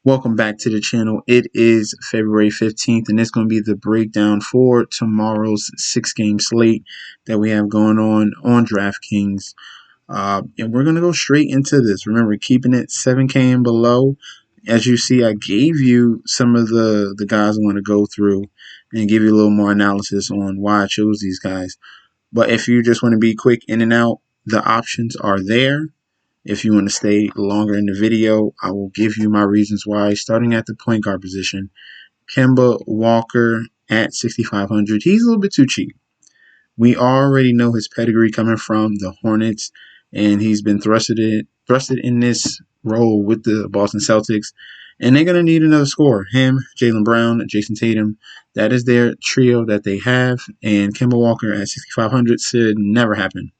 Welcome back to the channel. It is February 15th, and it's going to be the breakdown for tomorrow's 6-game slate that we have going on Draftkings. And we're going to go straight into this. Remember, keeping it 7K and below. As you see, I gave you some of the guys I want to go through and give you a little more analysis on why I chose these guys. But if you just want to be quick in and out, the options are there. If you want to stay longer in the video, I will give you my reasons why. Starting at the point guard position, Kemba Walker at 6,500. He's a little bit too cheap. We already know his pedigree coming from the Hornets, and he's been thrusted in this role with the Boston Celtics. And they're going to need another scorer. Him, Jaylen Brown, Jason Tatum. That is their trio that they have. And Kemba Walker at 6,500 should never happen.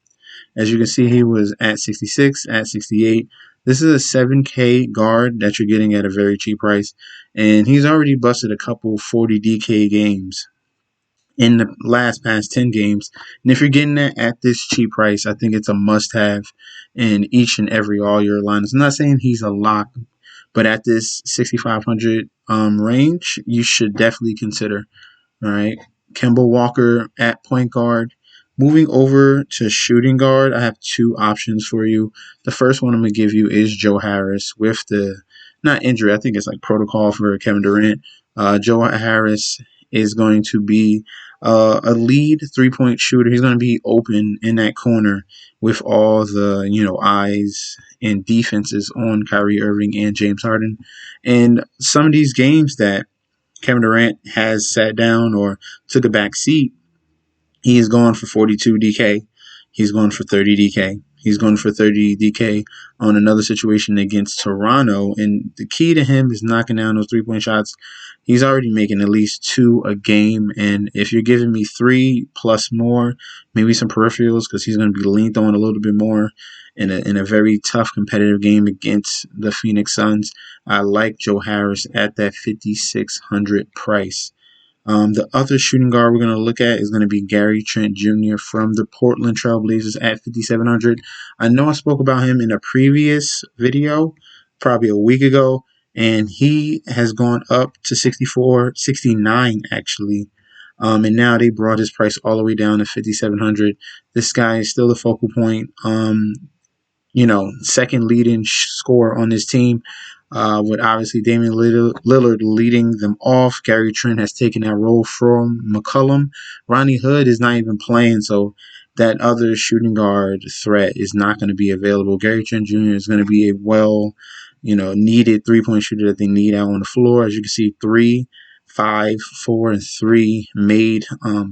As you can see, he was at 66, at 68. This is a 7K guard that you're getting at a very cheap price. And he's already busted a couple 40 DK games in the past 10 games. And if you're getting that at this cheap price, I think it's a must-have in each and every all-year lineup. I'm not saying he's a lock, but at this 6,500 range, you should definitely consider. All right, Kemba Walker at point guard. Moving over to shooting guard, I have two options for you. The first one I'm going to give you is Joe Harris with the, not injury, I think it's like protocol for Kevin Durant. Joe Harris is going to be a lead three-point shooter. He's going to be open in that corner with all the, eyes and defenses on Kyrie Irving and James Harden. And some of these games that Kevin Durant has sat down or took a back seat, he is going for 42 DK. He's going for 30 DK. He's going for 30 DK on another situation against Toronto. And the key to him is knocking down those three-point shots. He's already making at least 2 a game. And if you're giving me 3 plus more, maybe some peripherals, because he's going to be leaned on a little bit more in a very tough competitive game against the Phoenix Suns, I like Joe Harris at that 5,600 price. The other shooting guard we're going to look at is going to be Trent Jr. from the Portland Trail Blazers at 5,700. I know I spoke about him in a previous video, probably a week ago, and he has gone up to 64, 69 actually. And now they brought his price all the way down to 5,700. This guy is still the focal point. Second leading scorer on this team. With obviously Damian Lillard leading them off. Gary Trent has taken that role from McCollum. Ronnie Hood is not even playing, so that other shooting guard threat is not going to be available. Gary Trent Jr. is going to be a needed three-point shooter that they need out on the floor. As you can see, 3, 5, 4, and 3 made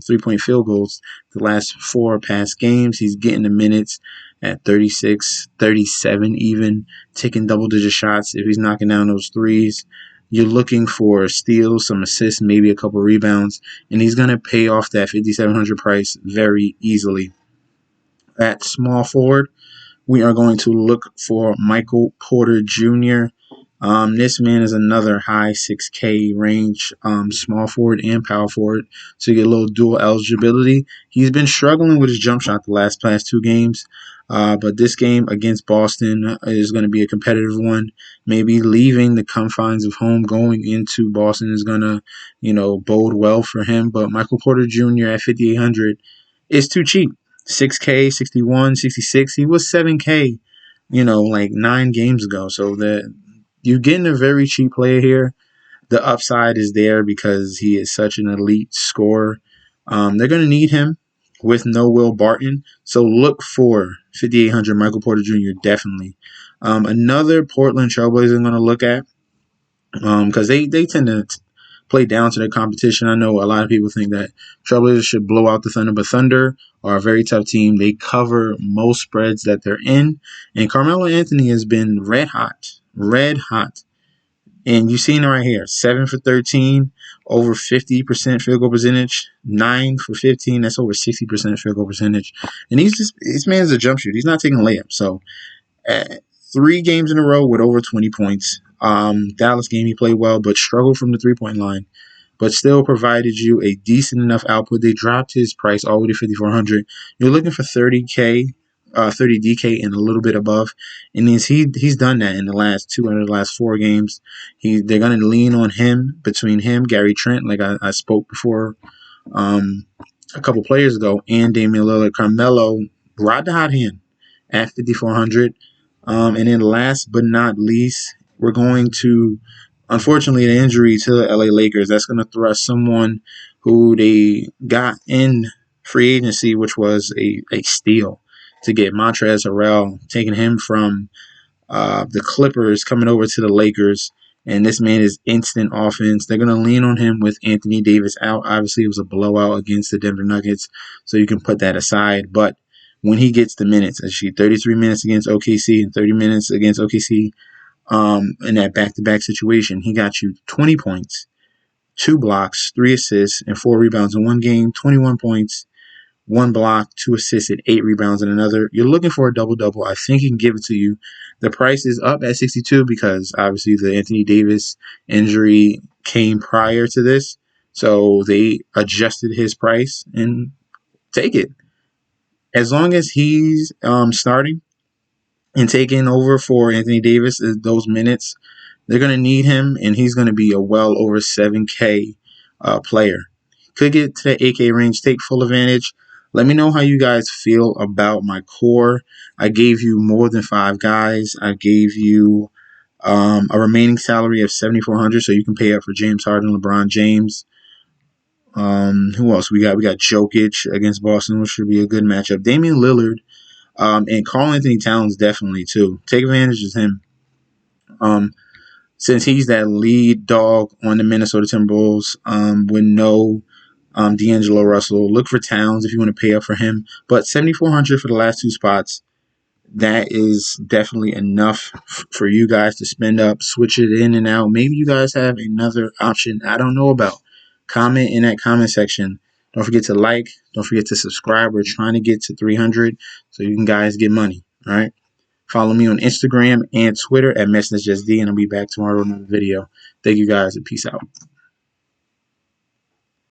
three-point field goals the last 4 past games. He's getting the minutes at 36, 37 even, taking double-digit shots if he's knocking down those threes. You're looking for steals, some assists, maybe a couple rebounds, and he's going to pay off that 5,700 price very easily. At small forward, we are going to look for Michael Porter Jr. This man is another high 6K range small forward and power forward, so you get a little dual eligibility. He's been struggling with his jump shot the past 2 games. But this game against Boston is going to be a competitive one. Maybe leaving the confines of home, going into Boston is going to, bode well for him. But Michael Porter Jr. at 5,800 is too cheap. 6K, 61, 66. He was 7K, like 9 games ago. So you're getting a very cheap player here. The upside is there because he is such an elite scorer. They're going to need him with no Will Barton. So look for 5,800 Michael Porter Jr. definitely. Another Portland Trailblazer I'm going to look at because they tend to play down to their competition. I know a lot of people think that Trailblazers should blow out the Thunder, but Thunder are a very tough team. They cover most spreads that they're in. And Carmelo Anthony has been red hot. And you've seen it right here, 7 for 13, over 50% field goal percentage, 9 for 15, that's over 60% field goal percentage. And this man's a jump shooter. He's not taking layups. So 3 games in a row with over 20 points. Dallas game he played well, but struggled from the three-point line, but still provided you a decent enough output. They dropped his price all the way to 5,400. You're looking for 30K 30 DK and a little bit above, and he's done that in the last 4 games. They're gonna lean on him, between him, Gary Trent, like I spoke before, um, a couple players ago, and Damian Lillard. Carmelo ride the hot hand at 5,400, and then last but not least, we're going to, unfortunately, the injury to the LA Lakers. That's going to thrust someone who they got in free agency, which was a steal, to get Montrezl Harrell, taking him from the Clippers, coming over to the Lakers. And this man is instant offense. They're going to lean on him with Anthony Davis out. Obviously, it was a blowout against the Denver Nuggets, so you can put that aside. But when he gets the minutes, actually 33 minutes against OKC and 30 minutes against OKC, in that back-to-back situation, he got you 20 points, 2 blocks, 3 assists, and 4 rebounds in one game, 21 points, 1 block, 2 assists, and 8 rebounds in another. You're looking for a double-double. I think he can give it to you. The price is up at 62 because obviously the Anthony Davis injury came prior to this. So they adjusted his price, and take it. As long as he's starting and taking over for Anthony Davis those minutes, they're going to need him, and he's going to be a well over 7K player. Could get to the 8K range, take full advantage. Let me know how you guys feel about my core. I gave you more than 5 guys. I gave you a remaining salary of $7,400, so you can pay up for James Harden, LeBron James. Who else we got? We got Jokic against Boston, which should be a good matchup. Damian Lillard, and Karl Anthony Towns definitely too. Take advantage of him. Since he's that lead dog on the Minnesota Timberwolves, with no D'Angelo Russell, look for Towns if you want to pay up for him. But $7,400 for the last 2 spots, that is definitely enough for you guys to spend up, switch it in and out. Maybe you guys have another option I don't know about. Comment in that comment section. Don't forget to like. Don't forget to subscribe. We're trying to get to 300 so you can guys get money. All right. Follow me on Instagram and Twitter at MessageSD, and I'll be back tomorrow with another video. Thank you guys, and peace out.